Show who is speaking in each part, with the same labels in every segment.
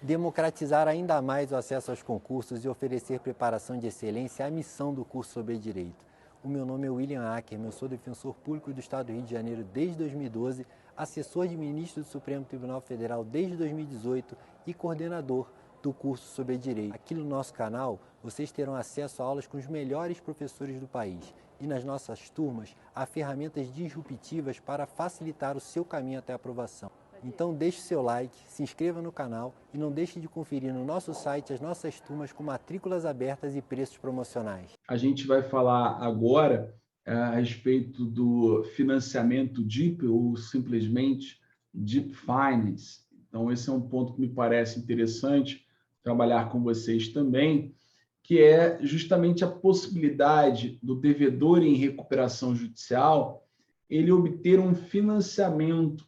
Speaker 1: Democratizar ainda mais o acesso aos concursos e oferecer preparação de excelência é a missão do curso sobre direito. O meu nome é William Ackerman, eu sou defensor público do Estado do Rio de Janeiro desde 2012, assessor de ministro do Supremo Tribunal Federal desde 2018 e coordenador do curso sobre direito. Aqui no nosso canal, vocês terão acesso a aulas com os melhores professores do país e nas nossas turmas há ferramentas disruptivas para facilitar o seu caminho até a aprovação. Então deixe seu like, se inscreva no canal e não deixe de conferir no nosso site as nossas turmas com matrículas abertas e preços promocionais.
Speaker 2: A gente vai falar agora a respeito do financiamento DIP ou simplesmente Deep Finance. Então esse é um ponto que me parece interessante trabalhar com vocês também, que é justamente a possibilidade do devedor em recuperação judicial ele obter um financiamento,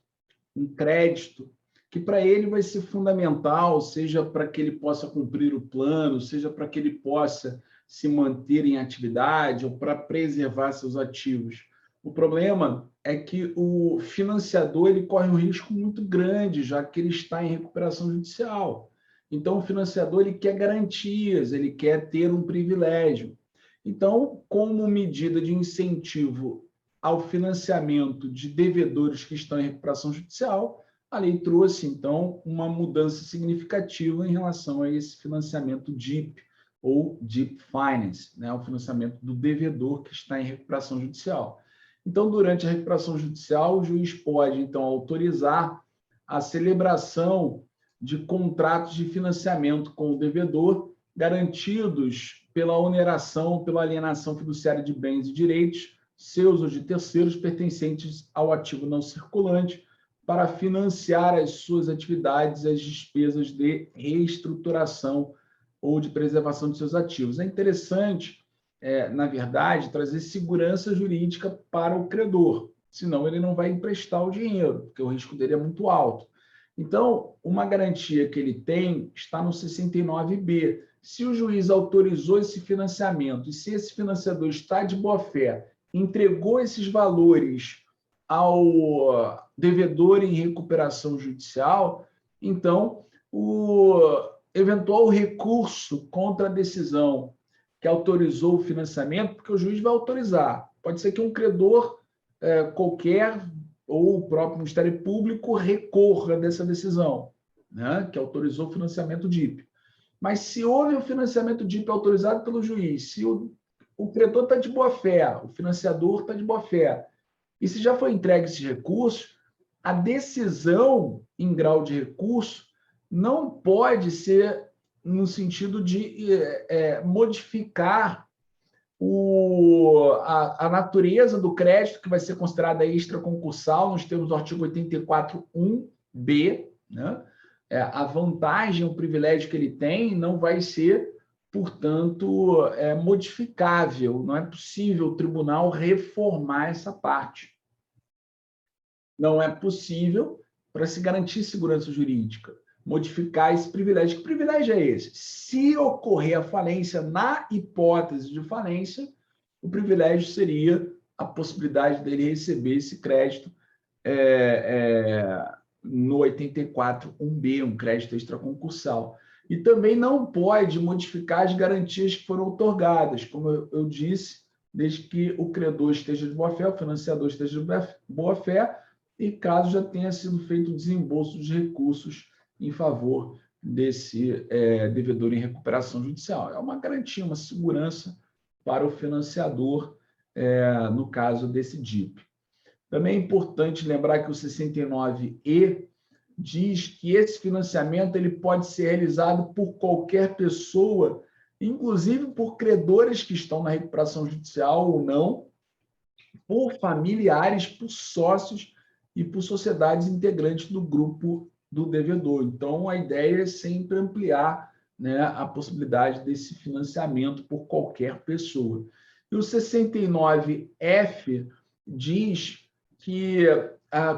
Speaker 2: um crédito, que para ele vai ser fundamental, seja para que ele possa cumprir o plano, seja para que ele possa se manter em atividade ou para preservar seus ativos. O problema é que o financiador ele corre um risco muito grande, já que ele está em recuperação judicial. Então, o financiador ele quer garantias, ele quer ter um privilégio. Então, como medida de incentivo ao financiamento de devedores que estão em recuperação judicial, a lei trouxe, então, uma mudança significativa em relação a esse financiamento DIP, ou Deep Finance, né? O financiamento do devedor que está em recuperação judicial. Então, durante a recuperação judicial, o juiz pode, então, autorizar a celebração de contratos de financiamento com o devedor, garantidos pela oneração, pela alienação fiduciária de bens e direitos, seus ou de terceiros pertencentes ao ativo não circulante, para financiar as suas atividades, as despesas de reestruturação ou de preservação de seus ativos. É interessante, na verdade, trazer segurança jurídica para o credor, senão ele não vai emprestar o dinheiro, porque o risco dele é muito alto. Então, uma garantia que ele tem está no 69B. Se o juiz autorizou esse financiamento e se esse financiador está de boa-fé, entregou esses valores ao devedor em recuperação judicial, então o eventual recurso contra a decisão que autorizou o financiamento, porque o juiz vai autorizar. Pode ser que um credor qualquer ou o próprio Ministério Público recorra dessa decisão, né, que autorizou o financiamento DIP. Mas se houve o financiamento DIP autorizado pelo juiz, se o credor está de boa-fé, o financiador está de boa-fé, e se já foi entregue esse recurso, a decisão em grau de recurso não pode ser no sentido de modificar a natureza do crédito, que vai ser considerada extraconcursal, nos termos do artigo 84.1b, né? A vantagem, o privilégio que ele tem não vai ser, portanto, modificável. Não é possível o tribunal reformar essa parte. Não é possível, para se garantir segurança jurídica, modificar esse privilégio. Que privilégio é esse? Se ocorrer a falência, na hipótese de falência, o privilégio seria a possibilidade dele receber esse crédito no 84.1b, um crédito extraconcursal. E também não pode modificar as garantias que foram otorgadas, como eu disse, desde que o credor esteja de boa-fé, o financiador esteja de boa-fé, e caso já tenha sido feito o desembolso de recursos em favor desse devedor em recuperação judicial. É uma garantia, uma segurança para o financiador, no caso desse DIP. Também é importante lembrar que o 69E diz que esse financiamento ele pode ser realizado por qualquer pessoa, inclusive por credores que estão na recuperação judicial ou não, por familiares, por sócios e por sociedades integrantes do grupo do devedor. Então, a ideia é sempre ampliar, né, a possibilidade desse financiamento por qualquer pessoa. E o 69F diz que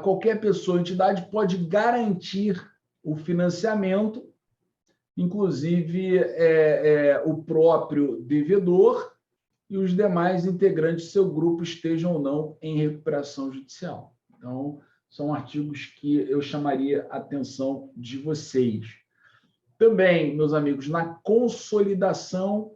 Speaker 2: qualquer pessoa, entidade, pode garantir o financiamento, inclusive o próprio devedor e os demais integrantes do seu grupo estejam ou não em recuperação judicial. Então, são artigos que eu chamaria a atenção de vocês. Também, meus amigos, na consolidação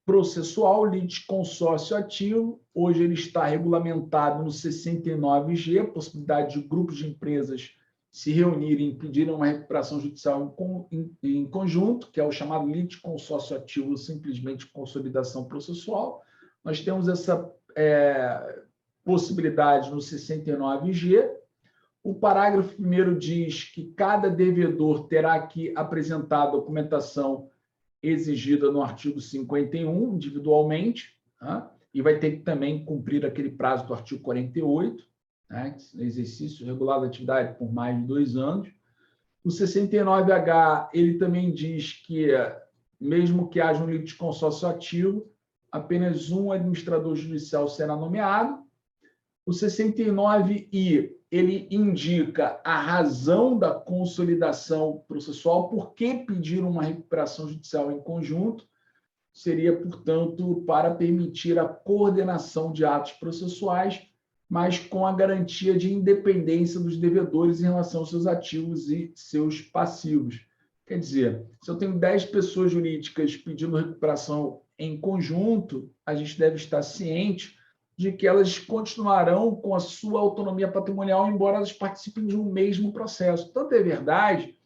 Speaker 2: processual, litisconsórcio ativo, hoje ele está regulamentado no 69G, a possibilidade de grupos de empresas se reunirem e pedirem uma recuperação judicial em conjunto, que é o chamado litisconsórcio ativo, simplesmente consolidação processual. Nós temos essa possibilidade no 69G. O parágrafo 1º diz que cada devedor terá que apresentar a documentação exigida no artigo 51, individualmente, tá? E vai ter que também cumprir aquele prazo do artigo 48, né? Exercício regular da atividade por mais de 2 anos. O 69H, ele também diz que, mesmo que haja um litisconsórcio ativo, apenas um administrador judicial será nomeado. O 69I, ele indica a razão da consolidação processual, por que pedir uma recuperação judicial em conjunto, seria, portanto, para permitir a coordenação de atos processuais, mas com a garantia de independência dos devedores em relação aos seus ativos e seus passivos. Quer dizer, se eu tenho 10 pessoas jurídicas pedindo recuperação em conjunto, a gente deve estar ciente de que elas continuarão com a sua autonomia patrimonial, embora elas participem de um mesmo processo. Tanto é verdade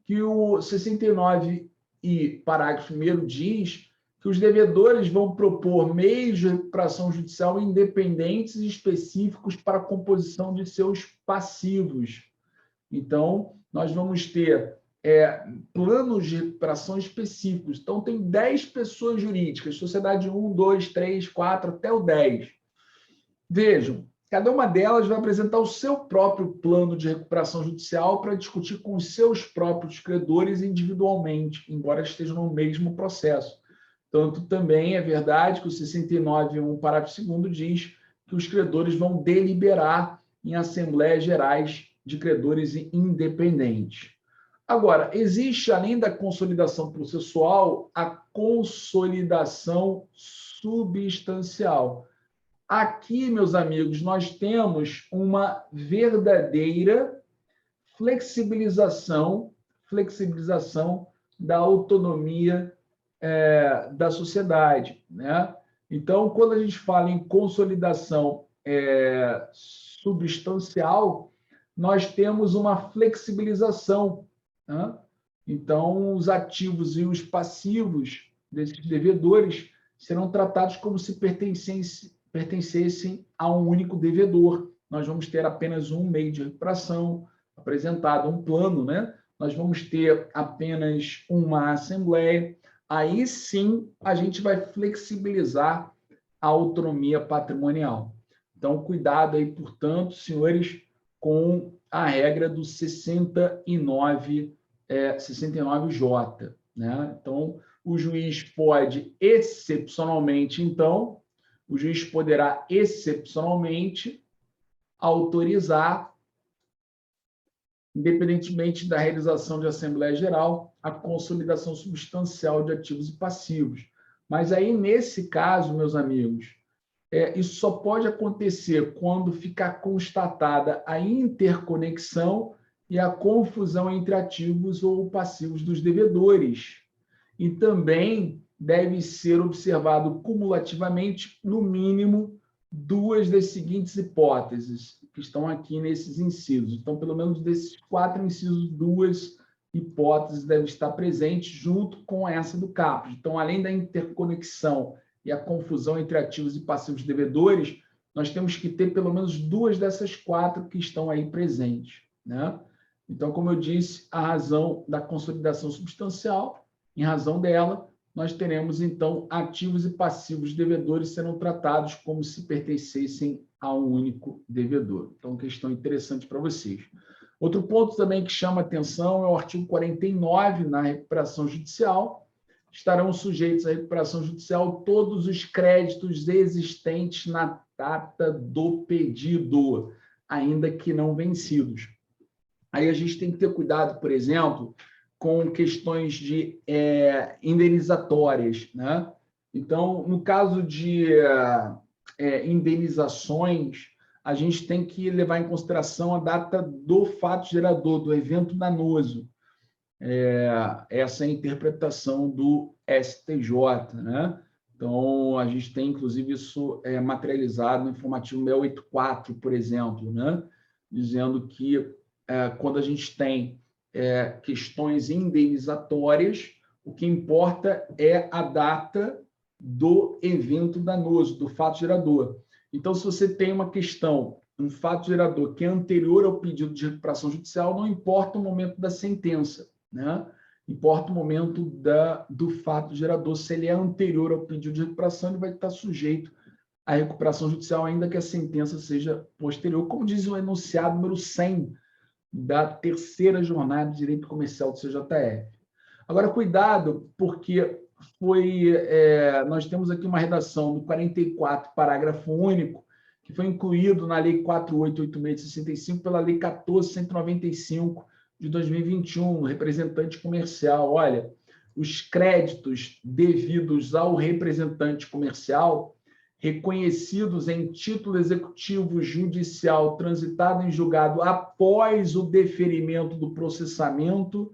Speaker 2: que o 69 e parágrafo 1º diz que os devedores vão propor meios de recuperação judicial independentes e específicos para a composição de seus passivos. Então, nós vamos ter planos de recuperação específicos. Então, tem 10 pessoas jurídicas, sociedade 1, 2, 3, 4, até o 10. Vejam, cada uma delas vai apresentar o seu próprio plano de recuperação judicial para discutir com os seus próprios credores individualmente, embora estejam no mesmo processo. Tanto também é verdade que o 69.1, parágrafo 2º, diz que os credores vão deliberar em assembleias gerais de credores independentes. Agora, existe, além da consolidação processual, a consolidação substancial. Aqui, meus amigos, nós temos uma verdadeira flexibilização da autonomia da sociedade, né? Então, quando a gente fala em consolidação substancial, nós temos uma flexibilização, né? Então, os ativos e os passivos desses devedores serão tratados como se pertencessem a um único devedor. Nós vamos ter apenas um meio de recuperação apresentado, um plano, né? Nós vamos ter apenas uma assembleia. Aí sim a gente vai flexibilizar a autonomia patrimonial. Então, cuidado aí, portanto, senhores, com a regra do 69J, né? Então, o juiz pode excepcionalmente, então, o juiz poderá excepcionalmente autorizar, independentemente da realização de Assembleia Geral, a consolidação substancial de ativos e passivos. Mas aí, nesse caso, meus amigos, isso só pode acontecer quando ficar constatada a interconexão e a confusão entre ativos ou passivos dos devedores. E também deve ser observado cumulativamente, no mínimo, 2 das seguintes hipóteses, que estão aqui nesses incisos. Então, pelo menos desses 4 incisos, 2 hipóteses devem estar presentes junto com essa do caput. Então, além da interconexão e a confusão entre ativos e passivos devedores, nós temos que ter pelo menos 2 dessas 4 que estão aí presentes, né? Então, como eu disse, a razão da consolidação substancial, em razão dela, nós teremos, então, ativos e passivos devedores serão tratados como se pertencessem a um único devedor. Então, questão interessante para vocês. Outro ponto também que chama atenção é o artigo 49, na recuperação judicial. Estarão sujeitos à recuperação judicial todos os créditos existentes na data do pedido, ainda que não vencidos. Aí a gente tem que ter cuidado, por exemplo, com questões de indenizatórias, né? Então, no caso de indenizações, a gente tem que levar em consideração a data do fato gerador, do evento danoso. essa é a interpretação do STJ, né? Então, a gente tem, inclusive, isso materializado no informativo 684, por exemplo, né? Dizendo que quando a gente tem questões indenizatórias, o que importa é a data do evento danoso, do fato gerador. Então, se você tem uma questão, um fato gerador que é anterior ao pedido de recuperação judicial, não importa o momento da sentença, né? Importa o momento do fato gerador. Se ele é anterior ao pedido de recuperação, ele vai estar sujeito à recuperação judicial, ainda que a sentença seja posterior, como diz o enunciado número 100 da terceira jornada de direito comercial do CJF. Agora, cuidado, porque nós temos aqui uma redação do 44, parágrafo único, que foi incluído na Lei 4.886 de 65 pela Lei 14.195 de 2021, representante comercial. Olha, os créditos devidos ao representante comercial, reconhecidos em título executivo judicial transitado em julgado após o deferimento do processamento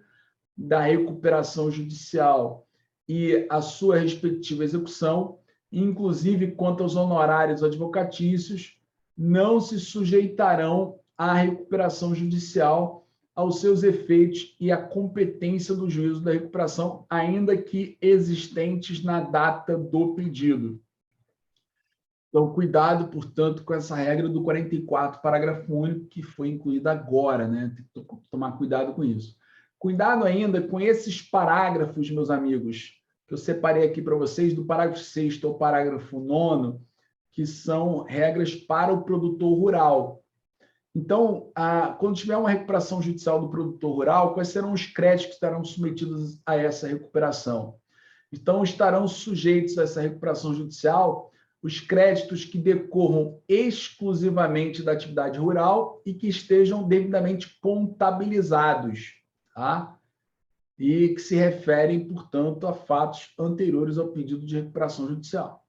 Speaker 2: da recuperação judicial e a sua respectiva execução, inclusive quanto aos honorários advocatícios, não se sujeitarão à recuperação judicial, aos seus efeitos e à competência do juízo da recuperação, ainda que existentes na data do pedido. Então, cuidado, portanto, com essa regra do 44, parágrafo único, que foi incluída agora, né? Tem que tomar cuidado com isso. Cuidado ainda com esses parágrafos, meus amigos, que eu separei aqui para vocês, do parágrafo 6º ao parágrafo 9º, que são regras para o produtor rural. Então, quando tiver uma recuperação judicial do produtor rural, quais serão os créditos que estarão submetidos a essa recuperação? Então, estarão sujeitos a essa recuperação judicial os créditos que decorram exclusivamente da atividade rural e que estejam devidamente contabilizados, tá? E que se referem, portanto, a fatos anteriores ao pedido de recuperação judicial.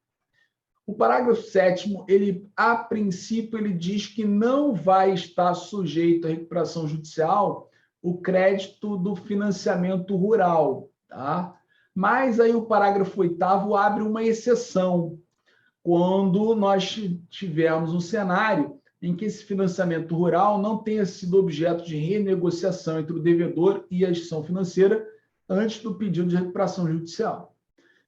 Speaker 2: O parágrafo 7º, a princípio, ele diz que não vai estar sujeito à recuperação judicial o crédito do financiamento rural, tá? Mas aí o parágrafo 8º abre uma exceção, quando nós tivermos um cenário em que esse financiamento rural não tenha sido objeto de renegociação entre o devedor e a instituição financeira antes do pedido de recuperação judicial.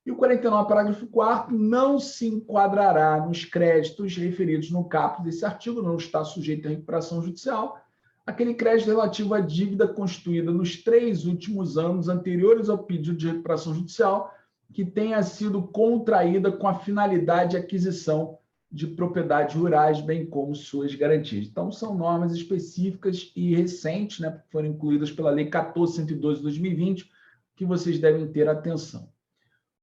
Speaker 2: E o 49, parágrafo 4º, não se enquadrará nos créditos referidos no caput desse artigo, não está sujeito à recuperação judicial, aquele crédito relativo à dívida constituída nos 3 últimos anos anteriores ao pedido de recuperação judicial, que tenha sido contraída com a finalidade de aquisição de propriedades rurais, bem como suas garantias. Então, são normas específicas e recentes, né, que foram incluídas pela Lei 14.112 de 2020, que vocês devem ter atenção.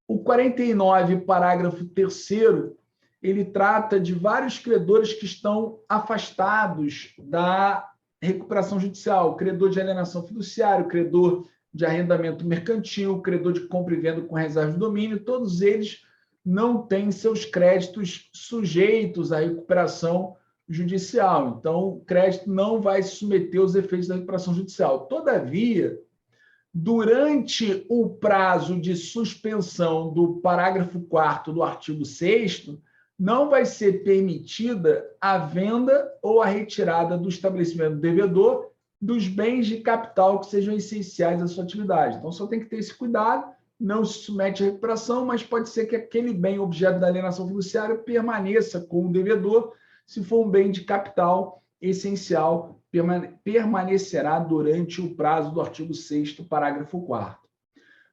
Speaker 2: O 49, parágrafo 3º, ele trata de vários credores que estão afastados da recuperação judicial, credor de alienação fiduciária, credor de arrendamento mercantil, credor de compra e venda com reserva de domínio, todos eles não têm seus créditos sujeitos à recuperação judicial. Então, o crédito não vai se submeter aos efeitos da recuperação judicial. Todavia, durante o prazo de suspensão do parágrafo 4º do artigo 6º, não vai ser permitida a venda ou a retirada do estabelecimento do devedor dos bens de capital que sejam essenciais à sua atividade. Então, só tem que ter esse cuidado, não se submete à recuperação, mas pode ser que aquele bem objeto da alienação fiduciária permaneça com o devedor, se for um bem de capital essencial, permanecerá durante o prazo do artigo 6º, parágrafo 4º.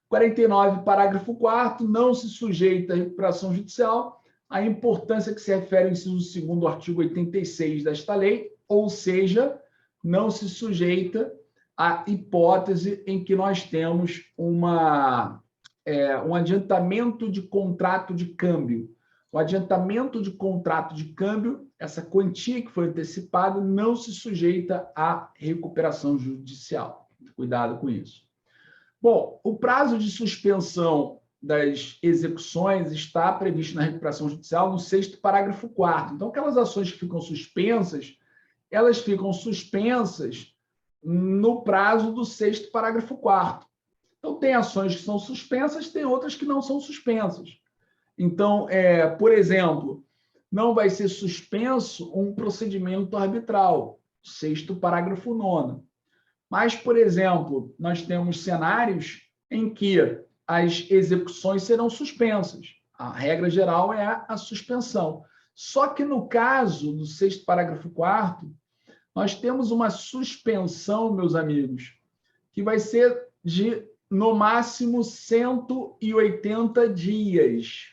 Speaker 2: 49, parágrafo 4º, não se sujeita à recuperação judicial a importância que se refere ao inciso 2º do artigo 86 desta lei, ou seja, não se sujeita à hipótese em que nós temos um adiantamento de contrato de câmbio. O adiantamento de contrato de câmbio, essa quantia que foi antecipada, não se sujeita à recuperação judicial. Cuidado com isso. Bom, o prazo de suspensão das execuções está previsto na recuperação judicial no 6º, parágrafo 4º. Então, aquelas ações que ficam suspensas, elas ficam suspensas no prazo do 6º parágrafo 4º. Então, tem ações que são suspensas, tem outras que não são suspensas. Então, por exemplo, não vai ser suspenso um procedimento arbitral, 6º parágrafo 9º. Mas, por exemplo, nós temos cenários em que as execuções serão suspensas. A regra geral é a suspensão. Só que no caso do 6º parágrafo 4º, nós temos uma suspensão, meus amigos, que vai ser de, no máximo, 180 dias,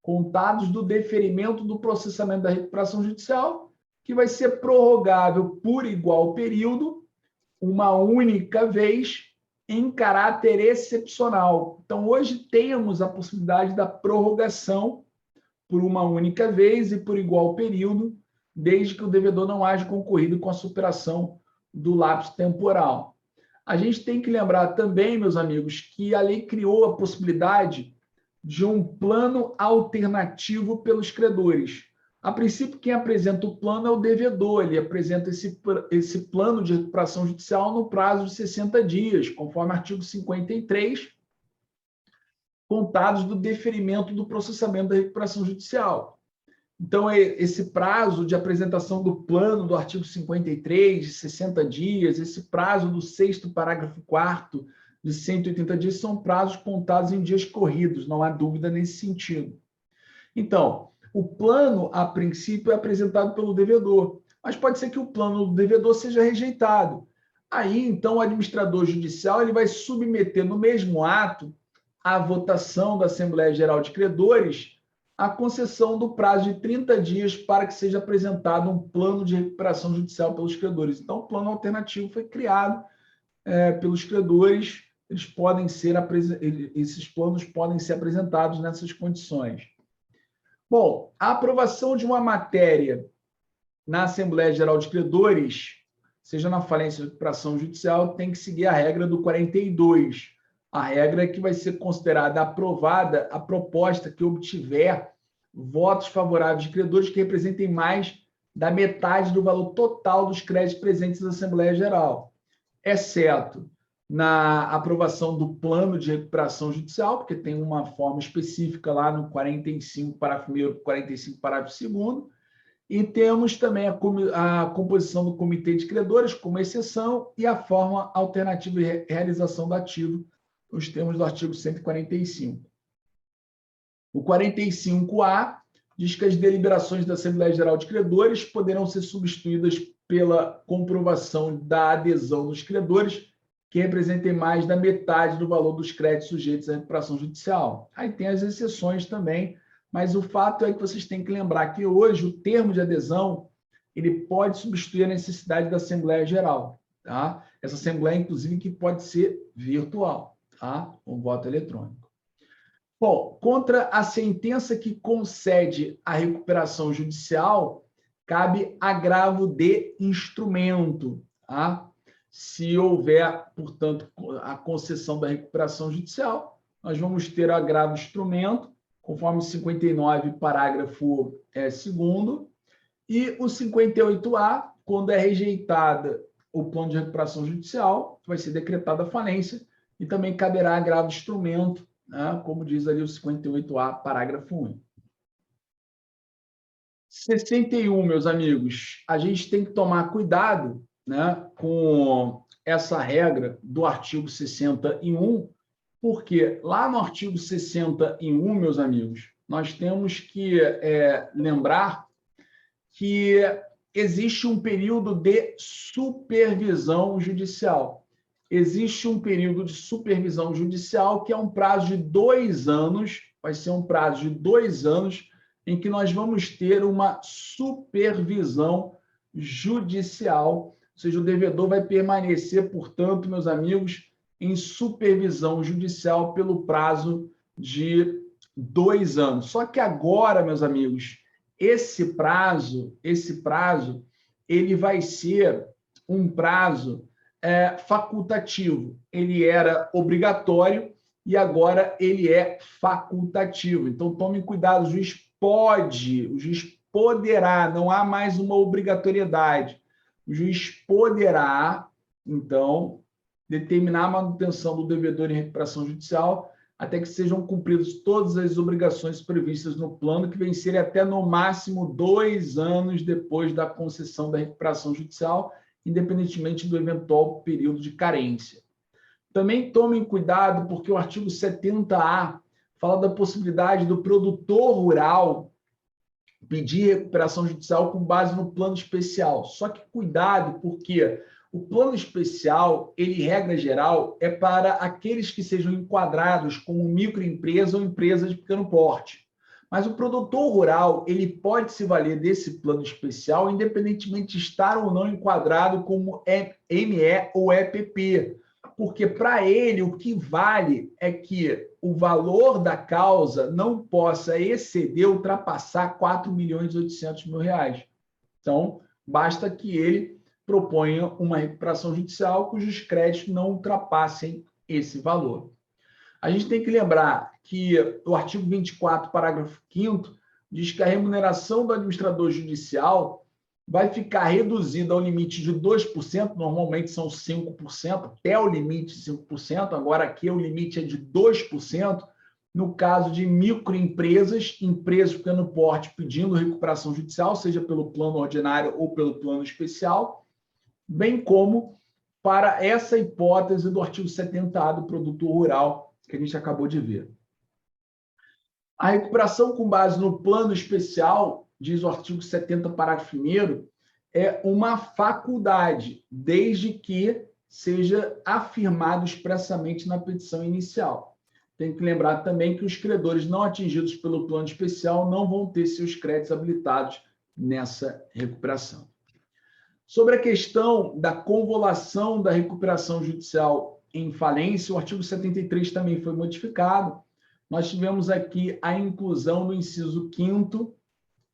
Speaker 2: contados do deferimento do processamento da recuperação judicial, que vai ser prorrogável por igual período, uma única vez, em caráter excepcional. Então, hoje temos a possibilidade da prorrogação por uma única vez e por igual período, desde que o devedor não haja concorrido com a superação do lapso temporal. A gente tem que lembrar também, meus amigos, que a lei criou a possibilidade de um plano alternativo pelos credores. A princípio, quem apresenta o plano é o devedor, ele apresenta esse plano de recuperação judicial no prazo de 60 dias, conforme o artigo 53, contados do deferimento do processamento da recuperação judicial. Então, esse prazo de apresentação do plano do artigo 53, de 60 dias, esse prazo do 6º parágrafo 4º, de 180 dias, são prazos contados em dias corridos, não há dúvida nesse sentido. Então, o plano, a princípio, é apresentado pelo devedor, mas pode ser que o plano do devedor seja rejeitado. Aí, então, o administrador judicial ele vai submeter no mesmo ato à votação da Assembleia Geral de Credores a concessão do prazo de 30 dias para que seja apresentado um plano de recuperação judicial pelos credores. Então, o plano alternativo foi criado pelos credores, esses planos podem ser apresentados nessas condições. Bom, a aprovação de uma matéria na Assembleia Geral de Credores, seja na falência ou recuperação judicial, tem que seguir a regra do 42. A regra é que vai ser considerada aprovada a proposta que obtiver votos favoráveis de credores que representem mais da metade do valor total dos créditos presentes na Assembleia Geral, exceto na aprovação do plano de recuperação judicial, porque tem uma forma específica lá no 45, parágrafo 1º, 45, parágrafo 2º, e temos também a composição do comitê de credores como exceção e a forma alternativa de realização do ativo, nos termos do artigo 145. O 45A diz que as deliberações da Assembleia Geral de Credores poderão ser substituídas pela comprovação da adesão dos credores que representem mais da metade do valor dos créditos sujeitos à recuperação judicial. Aí tem as exceções também, mas o fato é que vocês têm que lembrar que hoje o termo de adesão ele pode substituir a necessidade da Assembleia Geral. Tá? Essa Assembleia, inclusive, que pode ser virtual, tá? Com voto eletrônico. Bom, contra a sentença que concede a recuperação judicial, cabe agravo de instrumento, tá? Se houver, portanto, a concessão da recuperação judicial, nós vamos ter agravo instrumento, conforme o 59, parágrafo 2º, e o 58A, quando é rejeitada o plano de recuperação judicial, vai ser decretada a falência e também caberá agravo instrumento, né, como diz ali o 58A, parágrafo 1. 61, meus amigos, a gente tem que tomar cuidado, né, com essa regra do artigo 61, porque lá no artigo 61, meus amigos, nós temos que lembrar que existe um período de supervisão judicial. Existe um período de supervisão judicial que é um prazo de 2 anos, vai ser um prazo de 2 anos, em que nós vamos ter uma supervisão judicial, ou seja, o devedor vai permanecer, portanto, meus amigos, em supervisão judicial pelo prazo de 2 anos. Só que agora, meus amigos, esse prazo, ele vai ser um prazo facultativo. Ele era obrigatório e agora ele é facultativo. Então, tome cuidado, o juiz poderá, não há mais uma obrigatoriedade. O juiz poderá Então, determinar a manutenção do devedor em recuperação judicial até que sejam cumpridas todas as obrigações previstas no plano, que vencerem até no máximo 2 anos depois da concessão da recuperação judicial, independentemente do eventual período de carência. Também tomem cuidado, porque o artigo 70A fala da possibilidade do produtor rural pedir recuperação judicial com base no plano especial. Só que cuidado, porque o plano especial, ele, regra geral, é para aqueles que sejam enquadrados como microempresa ou empresa de pequeno porte. Mas o produtor rural, ele pode se valer desse plano especial, independentemente de estar ou não enquadrado como ME ou EPP. Porque para ele o que vale é que o valor da causa não possa exceder, ultrapassar R$ 4.800.000. Então, basta que ele proponha uma recuperação judicial cujos créditos não ultrapassem esse valor. A gente tem que lembrar que o artigo 24, parágrafo 5º, diz que a remuneração do administrador judicial vai ficar reduzida ao limite de 2%, normalmente são 5%, até o limite de 5%, agora aqui o limite é de 2%, no caso de microempresas, empresas de pequeno porte pedindo recuperação judicial, seja pelo plano ordinário ou pelo plano especial, bem como para essa hipótese do artigo 70A do produtor rural, que a gente acabou de ver. A recuperação com base no plano especial, diz o artigo 70, parágrafo 1º, é uma faculdade, desde que seja afirmado expressamente na petição inicial. Tem que lembrar também que os credores não atingidos pelo plano especial não vão ter seus créditos habilitados nessa recuperação. Sobre a questão da convolução da recuperação judicial em falência, o artigo 73 também foi modificado. Nós tivemos aqui a inclusão do inciso 5º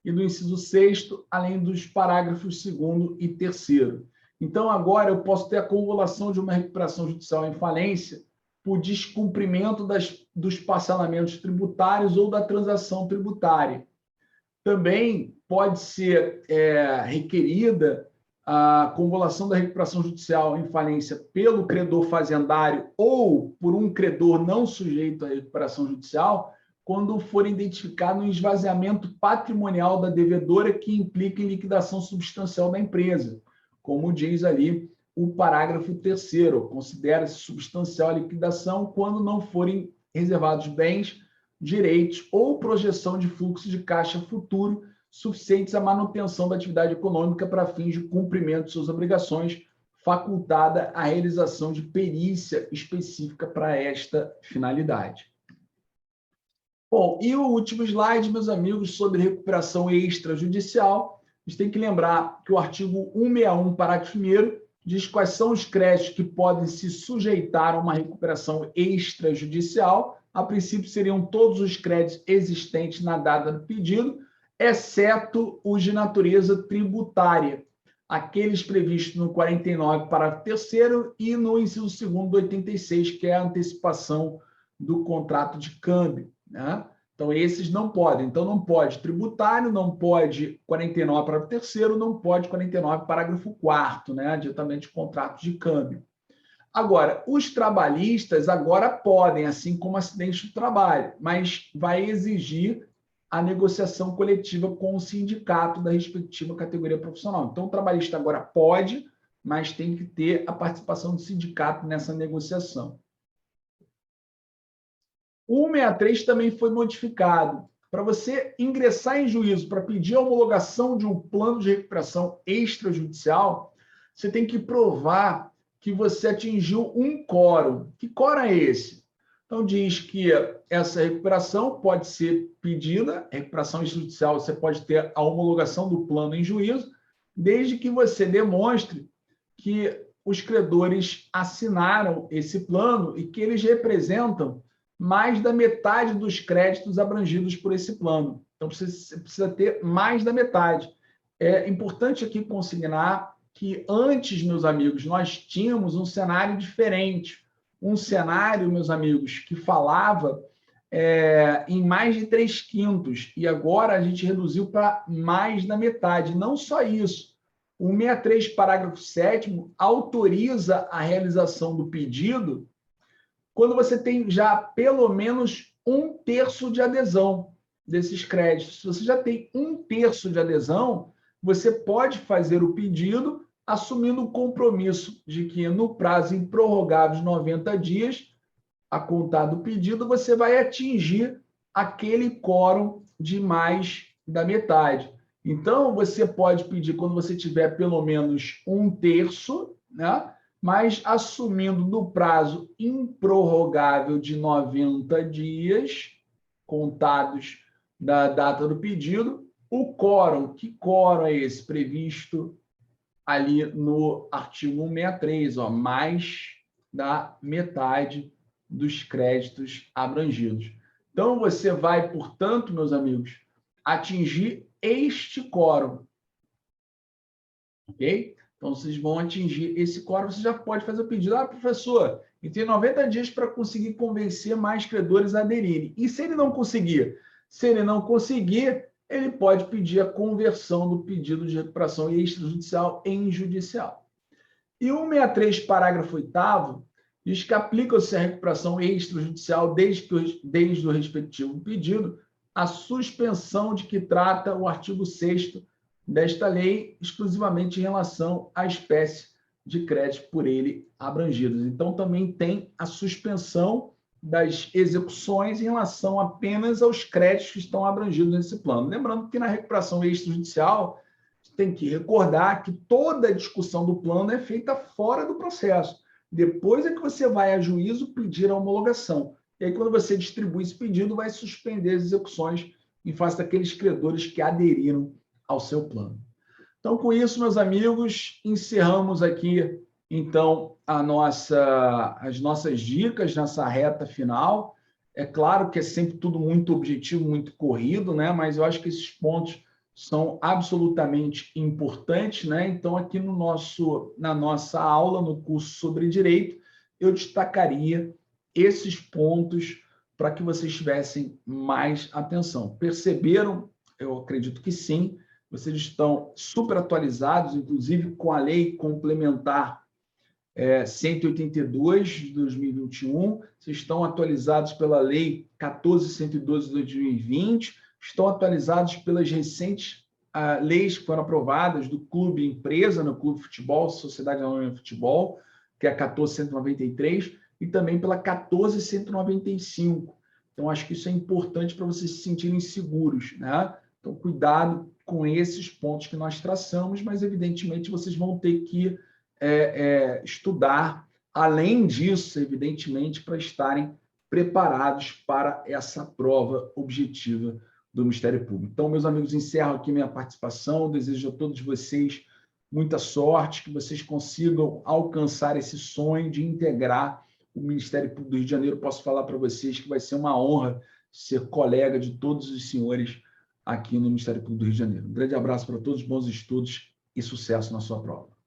Speaker 2: e do inciso 6º, além dos parágrafos 2º e 3º. Então, agora eu posso ter a convolução de uma recuperação judicial em falência por descumprimento dos parcelamentos tributários ou da transação tributária. Também pode ser requerida a convolução da recuperação judicial em falência pelo credor fazendário ou por um credor não sujeito à recuperação judicial, quando for identificado um esvaziamento patrimonial da devedora que implica em liquidação substancial da empresa, como diz ali o parágrafo 3º, considera-se substancial a liquidação quando não forem reservados bens, direitos ou projeção de fluxo de caixa futuro suficientes à manutenção da atividade econômica para fins de cumprimento de suas obrigações, facultada a realização de perícia específica para esta finalidade. Bom, e o último slide, meus amigos, sobre recuperação extrajudicial. A gente tem que lembrar que o artigo 161, parágrafo 1º, diz quais são os créditos que podem se sujeitar a uma recuperação extrajudicial. A princípio, seriam todos os créditos existentes na data do pedido, exceto os de natureza tributária, aqueles previstos no 49, parágrafo 3º, e no inciso 2º do 86, que é a antecipação do contrato de câmbio, né? Então, esses não podem. Então, não pode tributário, não pode 49, parágrafo 3º, não pode 49, parágrafo 4º, né? Adiantamento de contrato de câmbio. Agora, os trabalhistas agora podem, assim como acidente do trabalho, mas vai exigir a negociação coletiva com o sindicato da respectiva categoria profissional. Então, o trabalhista agora pode, mas tem que ter a participação do sindicato nessa negociação. O 163 também foi modificado. Para você ingressar em juízo para pedir a homologação de um plano de recuperação extrajudicial, você tem que provar que você atingiu um quórum. Que quórum é esse? Então, diz que essa recuperação pode ser pedida, recuperação extrajudicial, você pode ter a homologação do plano em juízo, desde que você demonstre que os credores assinaram esse plano e que eles representam mais da metade dos créditos abrangidos por esse plano. Então, você precisa ter mais da metade. É importante aqui consignar que antes, meus amigos, nós tínhamos um cenário diferente. Um cenário, meus amigos, que falava em mais de 3/5, e agora a gente reduziu para mais da metade. Não só isso, O 163, parágrafo 7º, autoriza a realização do pedido quando você tem já pelo menos 1/3 de adesão desses créditos. Se você já tem 1/3 de adesão, você pode fazer o pedido assumindo o compromisso de que no prazo improrrogável de 90 dias, a contar do pedido, você vai atingir aquele quórum de mais da metade. Então, você pode pedir quando você tiver pelo menos 1/3, né? Mas assumindo no prazo improrrogável de 90 dias, contados da data do pedido, o quórum. Que quórum é esse? Previsto ali no artigo 163, ó, mais da metade dos créditos abrangidos. Então, você vai, portanto, meus amigos, atingir este quórum. Ok? Então, vocês vão atingir esse quórum, você já pode fazer o pedido. Ah, professor, e tem 90 dias para conseguir convencer mais credores a aderirem. E se ele não conseguir? Se ele não conseguir, ele pode pedir a conversão do pedido de recuperação extrajudicial em judicial. E o 163, parágrafo 8º, diz que aplica-se a recuperação extrajudicial desde o respectivo pedido a suspensão de que trata o artigo 6º desta lei, exclusivamente em relação à espécie de crédito por ele abrangidos. Então, também tem a suspensão das execuções em relação apenas aos créditos que estão abrangidos nesse plano. Lembrando que na recuperação extrajudicial, tem que recordar que toda a discussão do plano é feita fora do processo. Depois é que você vai a juízo pedir a homologação. E aí, quando você distribui esse pedido, vai suspender as execuções em face daqueles credores que aderiram ao seu plano. Então, com isso, meus amigos, encerramos aqui, então, as nossas dicas nessa reta final. É claro que é sempre tudo muito objetivo, muito corrido, né? Mas eu acho que esses pontos são absolutamente importantes, né? Então, aqui na nossa aula, no curso sobre direito, eu destacaria esses pontos para que vocês tivessem mais atenção. Perceberam? Eu acredito que sim. Vocês estão super atualizados, inclusive com a lei complementar 182 de 2021, vocês estão atualizados pela lei 14.112 de 2020, estão atualizados pelas recentes leis que foram aprovadas do Clube Empresa, no Clube Futebol, Sociedade Anônima de Futebol, que é a 14.193, e também pela 14.195. Então, acho que isso é importante para vocês se sentirem seguros, né? Então, cuidado com esses pontos que nós traçamos, mas, evidentemente, vocês vão ter que estudar, além disso, evidentemente, para estarem preparados para essa prova objetiva do Ministério Público. Então, meus amigos, encerro aqui minha participação, desejo a todos vocês muita sorte, que vocês consigam alcançar esse sonho de integrar o Ministério Público do Rio de Janeiro. Posso falar para vocês que vai ser uma honra ser colega de todos os senhores aqui no Ministério Público do Rio de Janeiro. Um grande abraço para todos, bons estudos e sucesso na sua prova.